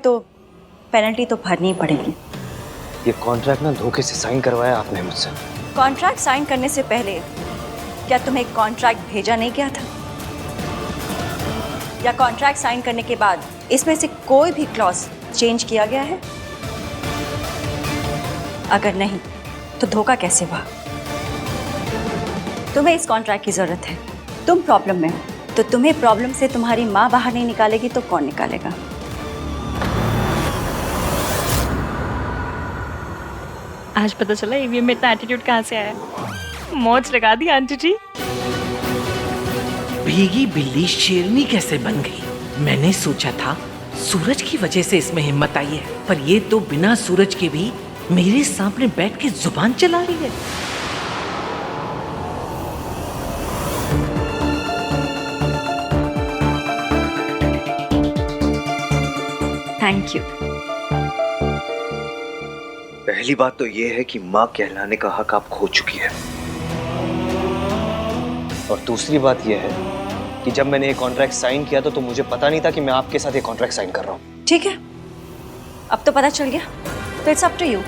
तो पेनल्टी तो भरनी ही पड़ेगी। ये कॉन्ट्रैक्ट ना धोखे से साइन करवाया आपने मुझसे। कॉन्ट्रैक्ट साइन करने से पहले क्या तुम्हें कॉन्ट्रैक्ट भेजा नहीं गया था, या कॉन्ट्रैक्ट साइन करने के बाद इसमें से कोई भी क्लॉज चेंज किया गया है? अगर नहीं तो धोखा कैसे हुआ? तुम्हें इस कॉन्ट्रैक्ट की जरूरत है, तुम प्रॉब्लम में हो, तो तुम्हें प्रॉब्लम से तुम्हारी माँ बाहर नहीं निकालेगी तो कौन निकालेगा? आज पता चला ईवीएम में इतना एटीट्यूड कहाँ से आया। मौज लगा दी आंटी जी। भीगी बिल्ली शेरनी कैसे बन गई? मैंने सोचा था सूरज की वजह से इसमें हिम्मत आई है, पर ये तो बिना सूरज के भी मेरे सामने बैठ के जुबान चला रही है। Thank you. पहली बात तो ये है कि माँ कहलाने का हक आप खो चुकी है, और दूसरी बात ये है कि जब मैंने ये कॉन्ट्रैक्ट साइन किया तो मुझे पता नहीं था कि मैं आपके साथ ये कॉन्ट्रैक्ट साइन कर रहा हूँ। ठीक है, अब तो पता चल गया, तो इट्स अप टू यू।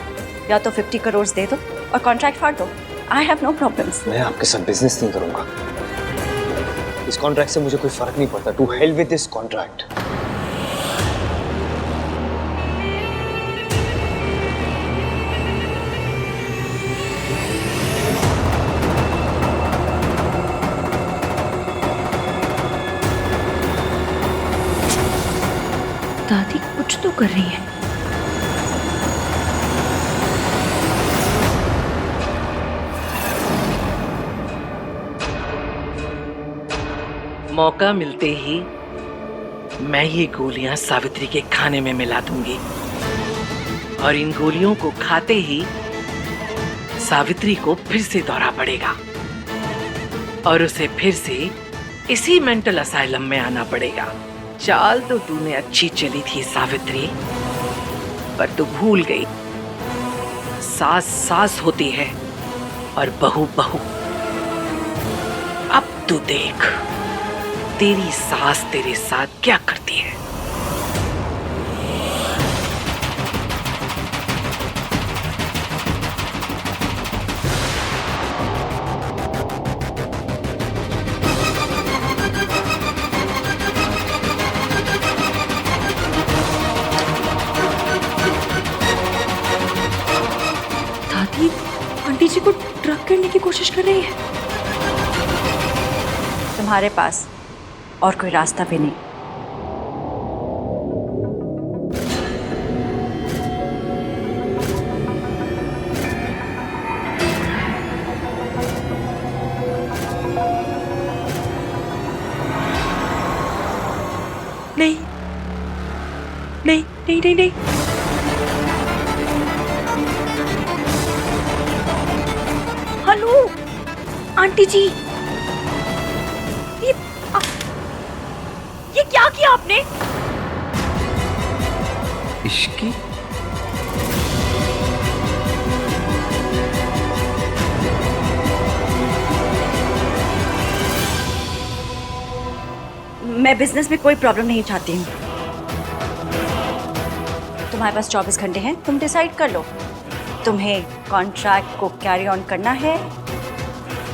या तो 50 करोड़ दे दो और कॉन्ट्रैक्ट फाड़ दो। I have no problems. मैं आपके साथ बिजनेस नहीं करूंगा। इस कॉन्ट्रैक्ट से मुझे कोई फर्क नहीं पड़ता। To hell with this contract. दादी कुछ तो कर रही है। मौका मिलते ही मैं ये गोलियां सावित्री के खाने में मिला दूंगी, और इन गोलियों को खाते ही सावित्री को फिर से दौरा पड़ेगा और उसे फिर से इसी मेंटल असाइलम में आना पड़ेगा। चाल तो तूने अच्छी चली थी सावित्री, पर तू भूल गई सास सास होती है और बहू बहू। अब तू देख तेरी सास तेरे साथ क्या करती है। दादी आंटी जी को ड्रग करने की कोशिश कर रही है। तुम्हारे पास और कोई रास्ता भी नहीं। नहीं नहीं नहीं नहीं नहीं। हेलो आंटी जी, ये क्या किया आपने? इश्की मैं बिजनेस में कोई प्रॉब्लम नहीं चाहती हूँ। तुम्हारे पास 24 घंटे हैं, तुम डिसाइड कर लो। तुम्हें कॉन्ट्रैक्ट को कैरी ऑन करना है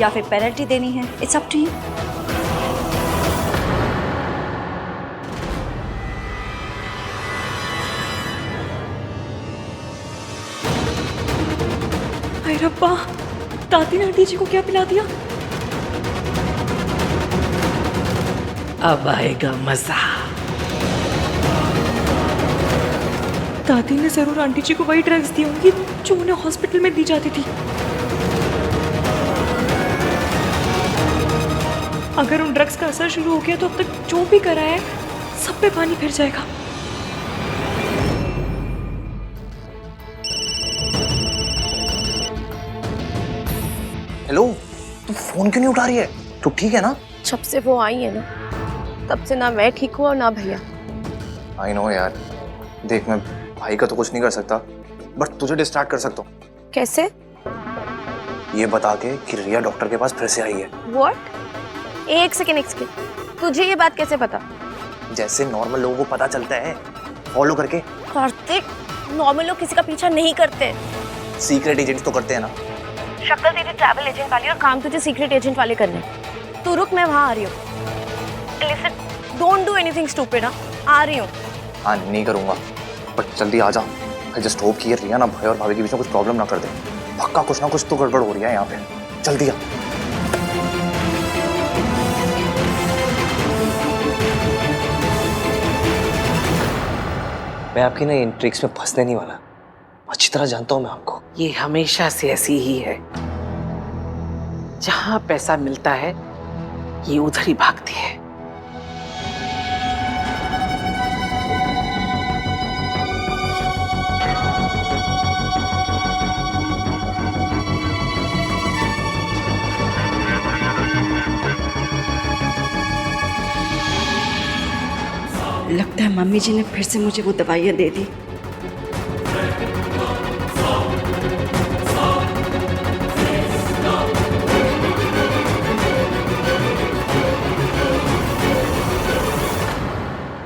या फिर पेनल्टी देनी है। It's up to you. हाय रब्बा, दादी ने आंटी जी को क्या पिला दिया? अब आएगा मजा। दादी ने जरूर आंटी जी को वही ड्रग्स दी होंगी जो उन्हें हॉस्पिटल में दी जाती थी। अगर उन ड्रग्स का असर शुरू हो गया तो अब तक जो भी करा है सब पे पानी फिर जाएगा। हेलो, तू फोन क्यों नहीं उठा रही है? तू ठीक है ना? जब से वो आई है ना, तब से ना मैं ठीक हूँ और ना भैया। आई नो यार, देख मैं भाई का तो कुछ नहीं कर सकता, बट तुझे डिस्ट्रैक्ट कर सकता हूँ। कैसे? ये बता के कि रिया डॉक्टर के पास फिर से आई है। व्हाट? एक सेकेंड, तुझे ये बात कैसे पता? जैसे नॉर्मल लोगों को पता चलता है फॉलो करके। कार्तिक, नॉर्मल लोग किसी का पीछा नहीं करते। सीक्रेट एजेंट्स तो करते हैं ना। शक्ल तेरी ट्रैवल एजेंट वाली और काम तुझे सीक्रेट एजेंट वाले करने। तू रुक, मैं वहाँ आ रही हूँ। Listen, don't do anything stupid. आ रही हूँ। हाँ नहीं करूँगा, बट जल्दी आ जा। आई जस्ट होप कि ये रिया ना भाई और भाभी के बीच में कुछ प्रॉब्लम ना कर दे। पक्का कुछ ना कुछ तो गड़बड़ हो रही है यहाँ पे। जल्दी आ। मैं आपकी ना इन ट्रिक्स में फंसने नहीं वाला। अच्छी तरह जानता हूं मैं आपको। ये हमेशा से ऐसी ही है। जहां पैसा मिलता है ये उधर ही भागती है। लगता है मम्मी जी ने फिर से मुझे वो दवाइयाँ दे दी।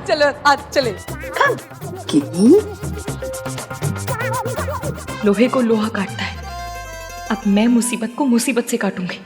चलो आज चले। लोहे को लोहा काटता है। अब मैं मुसीबत को मुसीबत से काटूंगी।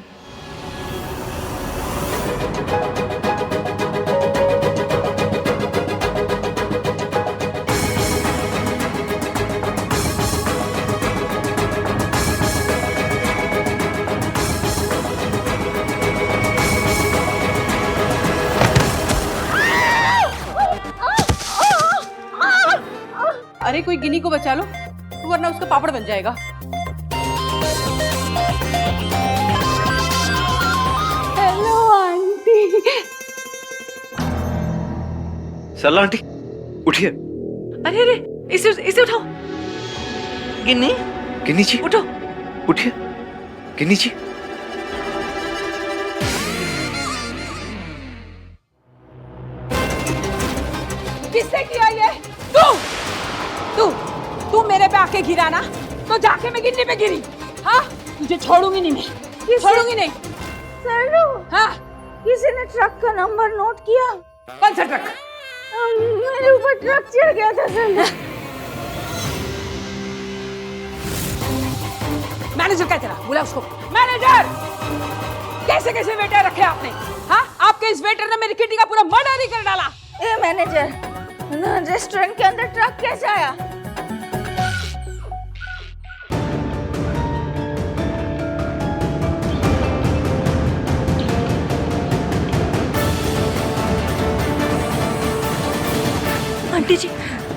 अरे कोई गिनी को बचा लो, वरना उसका पापड़ बन जाएगा। Hello aunty. सरला आंटी उठिए। अरे अरे, इसे उठाओ। गिन्नी, गिन्नी जी उठो। उठिए। गिन्नी जी किसने किया ये? तू मेरे पे आके गिरा ना, तो जाके मैं गिन्नी पे गिरी। हाँ, तुझे छोड़ूंगी नहीं मैं, छोड़ूंगी नहीं। सरलू, हाँ, किसी ने ट्रक का नंबर नोट किया? कौन सा ट्रक? मेरे ऊपर ट्रक चढ़ गया था सरलू। मैनेजर क्या तेरा? बुला उसको। मैनेजर! कैसे कैसे वेटर रखे आपने? हाँ, आपके इस वेटर ने मेरी किटी का पूरा मर्डर ही कर डाला। ए मैनेजर, रेस्टोरेंट के अंदर ट्रक कैसे आया?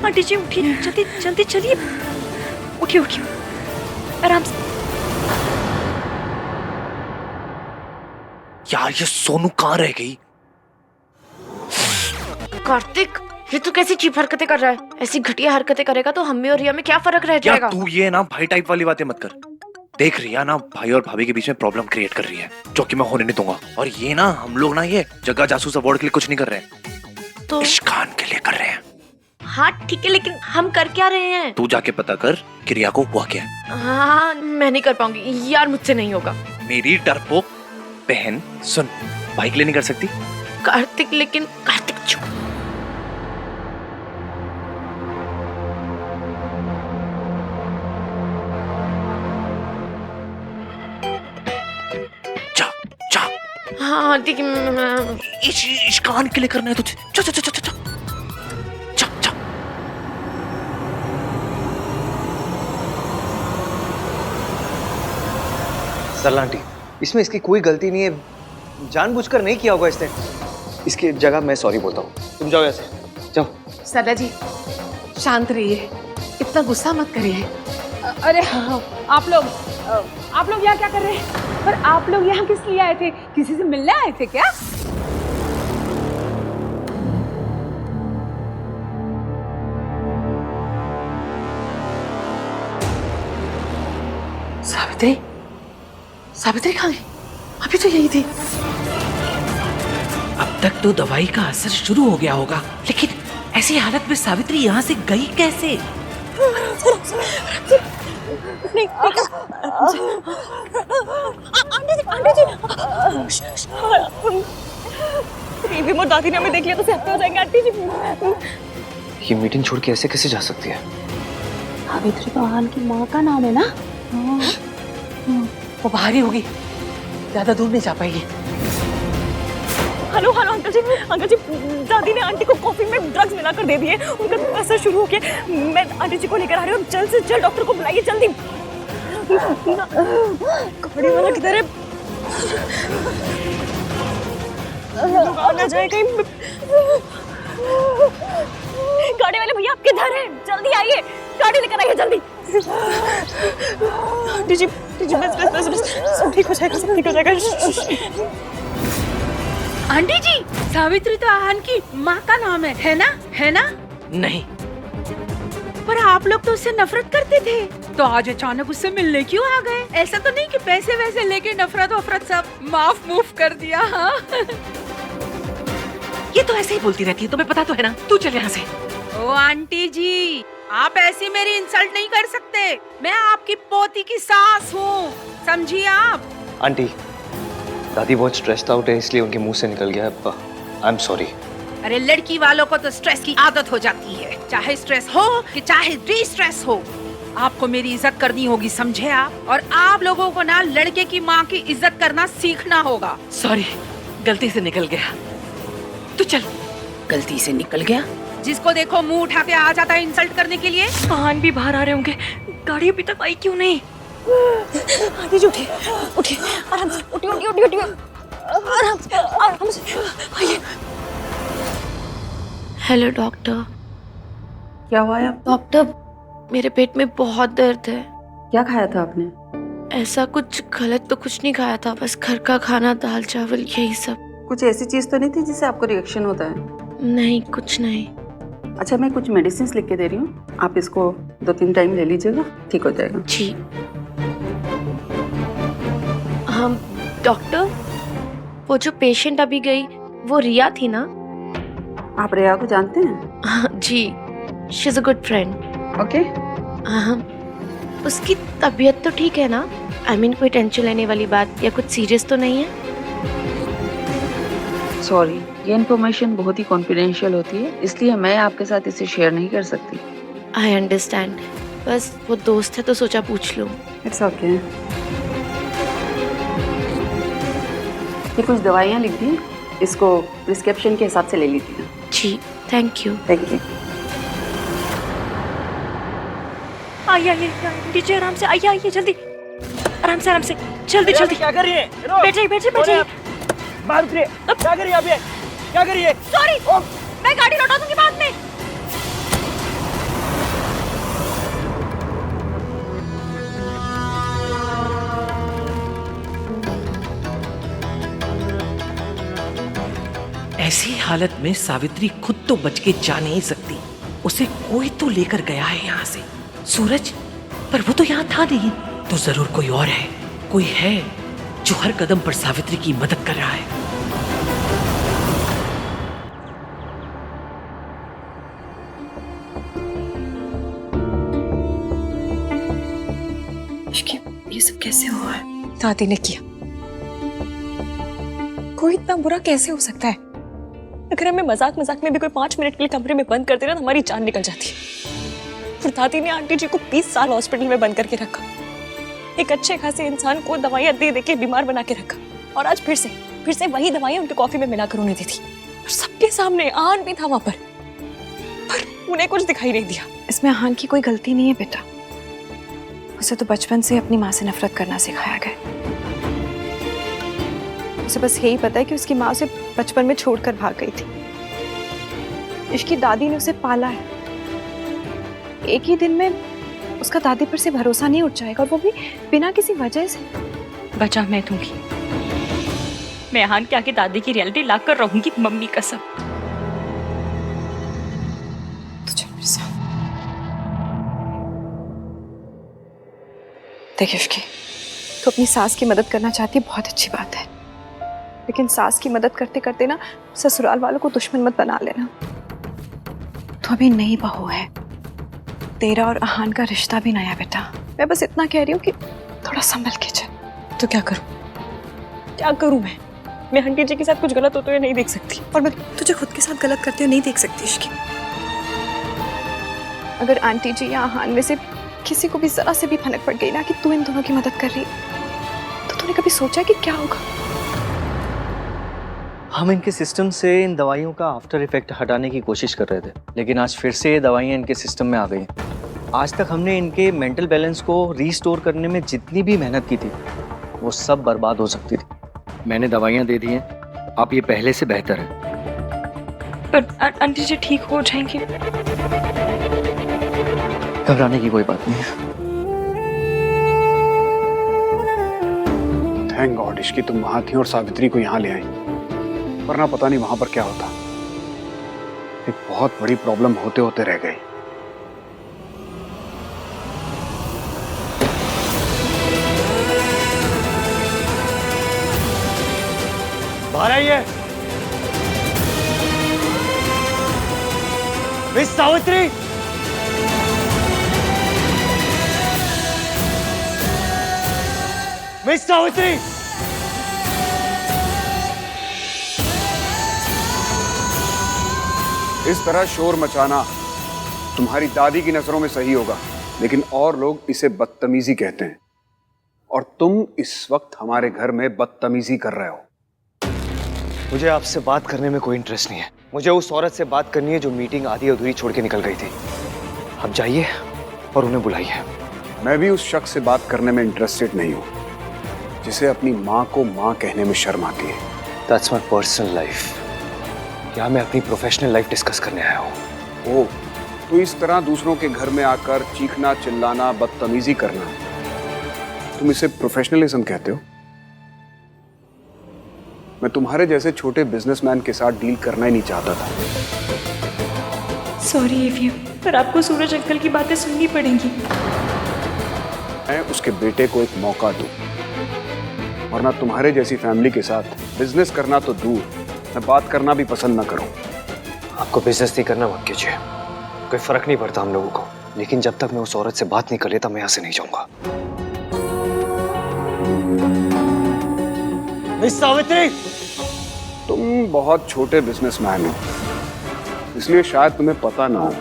आंटी जी उठिए, जल्दी जल्दी चलिए। उठिए उठिए, आराम से। यार ये सोनू कहाँ रह गई? कार्तिक, ये तू कैसी चीप हरकतें कर रहा है? ऐसी घटिया हरकतें करेगा तो हम में और रिया में क्या फर्क रह जाएगा? यार तू ये ना भाई टाइप वाली बातें मत कर। देख रिया ना भाई और भाभी के बीच में प्रॉब्लम क्रिएट कर रही है, जो कि मैं होने नहीं दूंगा। और ये ना हम लोग ना ये जगह जासूस अवार्ड के लिए कुछ नहीं कर रहे हैं, तो इश्कान के लिए कर रहे हैं। हाँ ठीक है, लेकिन हम कर क्या रहे हैं? तू जाके पता कर कि रिया को हुआ क्या है। हाँ, मैं नहीं कर पाऊंगी यार, मुझसे नहीं होगा। मेरी डरपोक बहन सुन, भाई के लिए नहीं कर सकती? कार्तिक, लेकिन कार्तिक चुप। जा जा। हाँ ठीक है, इश्कान के लिए करना है तुझे। जा जा जा जा जा जा जा। सरला आंटी, इसमें इसकी कोई गलती नहीं है, जानबूझकर नहीं किया होगा इसने। इसकी जगह मैं सॉरी बोलता हूँ। तुम जाओ ऐसे, जाओ। सरला जी, शांत रहिए, इतना गुस्सा मत करिए। अरे हाँ, आप लोग यहाँ क्या कर रहे हैं? पर आप लोग यहाँ किस लिए आए थे? किसी से मिलने आए थे क्या? सावित्री, सावित्री कहाँ गई? अभी तो यही थी। अब तक तो दवाई का असर शुरू हो गया होगा, लेकिन ऐसी हालत में सावित्री यहाँ से गई कैसे? रिमोट दादी ने हमें देख लिया तो सहते हो जाएंगे आंटी जी। ये मीटिंग छोड़ के ऐसे कैसे जा सकती है? सावित्री तो आहान की माँ का नाम है ना? वो बाहर ही होगी, ज्यादा दूर नहीं जा पाएगी। हेलो हेलो अंकल जी, दादी ने आंटी को कॉफी में ड्रग्स मिलाकर दे दिए। उनका असर शुरू हो गया। मैं आंटी जी को लेकर आ रही हूँ, जल्द से जल्द डॉक्टर को बुलाइए जल्दी। कपड़े वाला किधर है? ना जाए कहीं। गाड़ी वाले भैया आप किधर हैं? जल्दी आइए, गाड़ी लेकर आइए जल्दी। आंटी जी बस सब ठीक हो जाएगा, सब ठीक हो जाएगा। आंटी जी, सावित्री तो आहान की माँ का नाम है ना? है ना? नहीं, पर आप लोग तो उससे नफरत करते थे, तो आज अचानक उससे मिलने क्यों आ गए? ऐसा तो नहीं कि पैसे वैसे लेके नफरत वफरत सब माफ मूफ कर दिया? हाँ ये तो ऐसे ही बोलती रहती है, तुम्हें पता तो है ना। तू चल यहाँ से। ओ आंटी जी, आप ऐसी मेरी इंसल्ट नहीं कर सकते। मैं आपकी पोती की सास हूँ, समझिए आप। आंटी, दादी बहुत स्ट्रेस्ड आउट है इसलिए उनके मुंह से निकल गया। I am sorry. अरे लड़की वालों को तो स्ट्रेस की आदत हो जाती है, चाहे स्ट्रेस हो कि चाहे डी स्ट्रेस हो। आपको मेरी इज्जत करनी होगी, समझे आप? और आप लोगों को ना लड़के की माँ की इज्जत करना सीखना होगा। सॉरी, गलती से निकल गया। तू चल। गलती से निकल गया? जिसको देखो मुंह उठा के आ जाता है इंसल्ट करने के लिए। आहान भी बाहर आ रहे होंगे, गाड़ी अभी तक आई क्यों नहीं? आंटी जी उठिए, आराम से उठिए, आराम से आइए। Hello doctor. क्या हुआ है? डॉक्टर, मेरे पेट में बहुत दर्द है। क्या खाया था आपने? ऐसा कुछ गलत तो कुछ नहीं खाया था, बस घर का खाना, दाल चावल यही सब। कुछ ऐसी चीज तो नहीं थी जिससे आपको रिएक्शन होता है? नहीं, कुछ नहीं। अच्छा, मैं कुछ मेडिसिन लिख के दे रही हूँ, आप इसको 2-3 टाइम ले लीजिएगा, ठीक हो जाएगा। जी। हाँ डॉक्टर, वो जो पेशेंट अभी गई वो रिया थी ना? आप रिया को जानते हैं? हाँ जी, she is a good friend. Okay. हाँ, उसकी तबीयत तो ठीक है ना? आई मीन कोई टेंशन लेने वाली बात या कुछ सीरियस तो नहीं है? सॉरी, ये इन्फॉर्मेशन बहुत ही कॉन्फिडेंशियल होती है, इसलिए मैं आपके साथ इसे शेयर नहीं कर सकती। आई अंडरस्टैंड, बस वो दोस्त है तो सोचा पूछ लो। It's okay. ये कुछ दवाइयाँ लिख दी, इसको प्रिस्क्रिप्शन के हिसाब से ले लीजिए। जी, थैंक यू। Thank you. आइए आंटी जी, आराम से आइए जल्दी, आराम से जल्दी। क्या कर रही है? बैठ जाइए। बाहर उतरिए। क्या कर रही है आप? क्या कर रही है? सॉरी, मैं गाड़ी लौटा दूंगी बाद में। ऐसी हालत में सावित्री खुद तो बच के जा नहीं सकती, उसे कोई तो लेकर गया है यहाँ से। सूरज, पर वो तो यहाँ था नहीं, तो जरूर कोई और है। कोई है जो हर कदम पर सावित्री की मदद कर रहा है। ये सब कैसे हुआ है? दादी ने किया। कोई इतना बुरा कैसे हो सकता है? अगर हमें मजाक में भी कोई 5 मिनट के लिए कमरे में बंद कर दे ना तो हमारी जान निकल जाती है। और दादी ने आंटी जी को 20 साल हॉस्पिटल में बंद करके रखा, एक अच्छे खासे इंसान को दवाइयां दे दे के बीमार बना के रखा, और आज फिर से वही दवाइयां उनके कॉफी में मिलाकर उन्हें दी थी। और सबके सामने आहान भी था वहां पर उन्हें कुछ दिखाई नहीं दिया। इसमें आहान की कोई गलती नहीं है बेटा, उसे तो बचपन से अपनी माँ से नफरत करना सिखाया गया। उसे बस यही पता है कि उसकी माँ उसे बचपन में छोड़कर भाग गई थी। इसकी दादी ने उसे पाला है, एक ही दिन में उसका दादी पर से भरोसा नहीं उठ जाएगा, और वो भी बिना किसी वजह से। बचा मैं दूंगी, मैं आहान के आगे दादी की रियलिटी लाकर रहूंगी, मम्मी कसम। तुझे मेरे साथ देखिए उसकी तो अपनी सास की मदद करना चाहती है, बहुत अच्छी बात है, लेकिन सास की मदद करते करते ना ससुराल वालों को दुश्मन मत बना लेना। तो अभी नई बहू है, तेरा और आहान का रिश्ता भी नया बेटा। मैं बस इतना कह रही हूँ कि थोड़ा संभल के चल। तो क्या करूं मैं आंटी जी के साथ कुछ गलत होते हुए नहीं देख सकती, और मैं तुझे खुद के साथ गलत करते हुए नहीं देख सकती। इसकी अगर आंटी जी या आहान में से किसी को भी जरा से भी भनक पड़ गई ना कि तू इन दोनों की मदद कर रही, तो तूने कभी सोचा कि क्या होगा? हम इनके सिस्टम से इन दवाइयों का आफ्टर इफेक्ट हटाने की कोशिश कर रहे थे, लेकिन आज फिर से ये दवाइयाँ इनके सिस्टम में आ गई। आज तक हमने इनके मेंटल बैलेंस को रीस्टोर करने में जितनी भी मेहनत की थी, वो सब बर्बाद हो सकती थी। मैंने दवाइयाँ दे दी हैं, आप ये पहले से बेहतर है। पर आंटी जी ठीक हो जाएंगे? घबराने की कोई बात नहीं है। थैंक गॉड इश्की तुम वहां थी और सावित्री को यहाँ ले आई, वरना पता नहीं वहां पर क्या होता। एक बहुत बड़ी प्रॉब्लम होते होते रह गई। बाहर आइए। मिस सावित्री, मिस सावित्री, इस तरह शोर मचाना तुम्हारी दादी की नजरों में सही होगा, लेकिन और लोग इसे बदतमीजी कहते हैं, और तुम इस वक्त हमारे घर में बदतमीजी कर रहे हो। मुझे आपसे बात करने में कोई इंटरेस्ट नहीं है। मुझे उस औरत से बात करनी है जो मीटिंग आधी अधूरी छोड़ के निकल गई थी। आप जाइए और उन्हें बुलाइए। मैं भी उस शख्स से बात करने में इंटरेस्टेड नहीं हूं जिसे अपनी माँ को माँ कहने में शर्म आती है। That's my personal life. यहाँ मैं अपनी प्रोफेशनल लाइफ डिस्कस करने आया हूँ। ओ, तो इस तरह दूसरों के घर में आकर चीखना, चिल्लाना, बदतमीजी करना, तुम इसे प्रोफेशनलिज्म कहते हो? मैं तुम्हारे जैसे छोटे बिजनेसमैन के साथ डील करना ही नहीं चाहता था। सॉरी एवीएम, पर आपको सूरज अंकल की बातें सुननी पड़ेंगी। मैं उसके बेटे को एक मौका दूं, वरना तुम्हारे जैसी फैमिली के साथ बिजनेस करना तो दूर, मैं बात करना भी पसंद ना करूं। आपको बिजनेस नहीं करना मत कीजिए, कोई फर्क नहीं पड़ता हम लोगों को, लेकिन जब तक मैं उस औरत से बात नहीं कर लेता मैं यहाँ से नहीं जाऊंगा। मिस सावित्री, तुम बहुत छोटे बिजनेसमैन हो, इसलिए शायद तुम्हें पता ना हो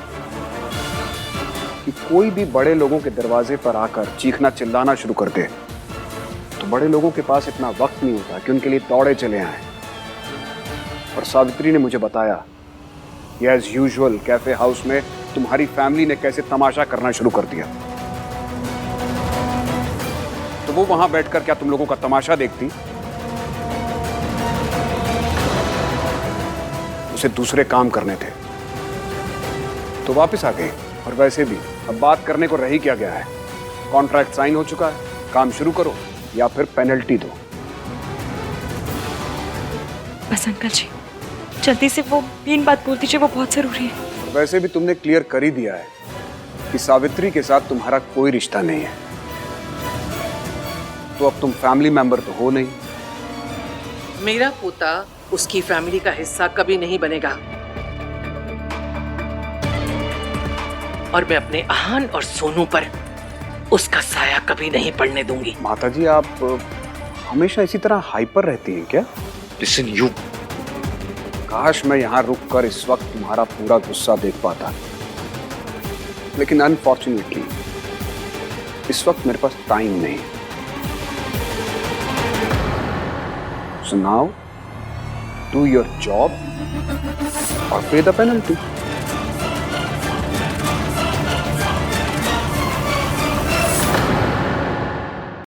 कि कोई भी बड़े लोगों के दरवाजे पर आकर चीखना चिल्लाना शुरू कर दे तो बड़े लोगों के पास इतना वक्त नहीं होता कि उनके लिए दौड़े चले आए। और सावित्री ने मुझे बताया कि एज यूजुअल कैफे हाउस में तुम्हारी फैमिली ने कैसे तमाशा करना शुरू कर दिया। तो वो वहां बैठकर क्या तुम लोगों का तमाशा देखती? उसे दूसरे काम करने थे तो वापस आ गए। और वैसे भी अब बात करने को रह ही क्या गया है? कॉन्ट्रैक्ट साइन हो चुका है, काम शुरू करो या फिर पेनल्टी दो। बस अंकल जी, जल्दी से वो तीन बात बोल दीजिए, वो बहुत जरूरी है। और वैसे भी तुमने क्लियर कर ही दिया है कि सावित्री के साथ तुम्हारा कोई रिश्ता नहीं है, तो अब तुम फैमिली मेंबर तो हो नहीं। मेरा पोता उसकी फैमिली का हिस्सा कभी नहीं बनेगा, और मैं अपने आहान और सोनू पर उसका साया कभी नहीं पड़ने दूंगी। माताजी, आप हमेशा इसी तरह हाइपर रहती हैं क्या? लिसन यू, काश मैं यहाँ रुककर इस वक्त तुम्हारा पूरा गुस्सा देख पाता, लेकिन अनफॉर्चुनेटली इस वक्त मेरे पास टाइम नहीं। So now, do your job or pay the penalty.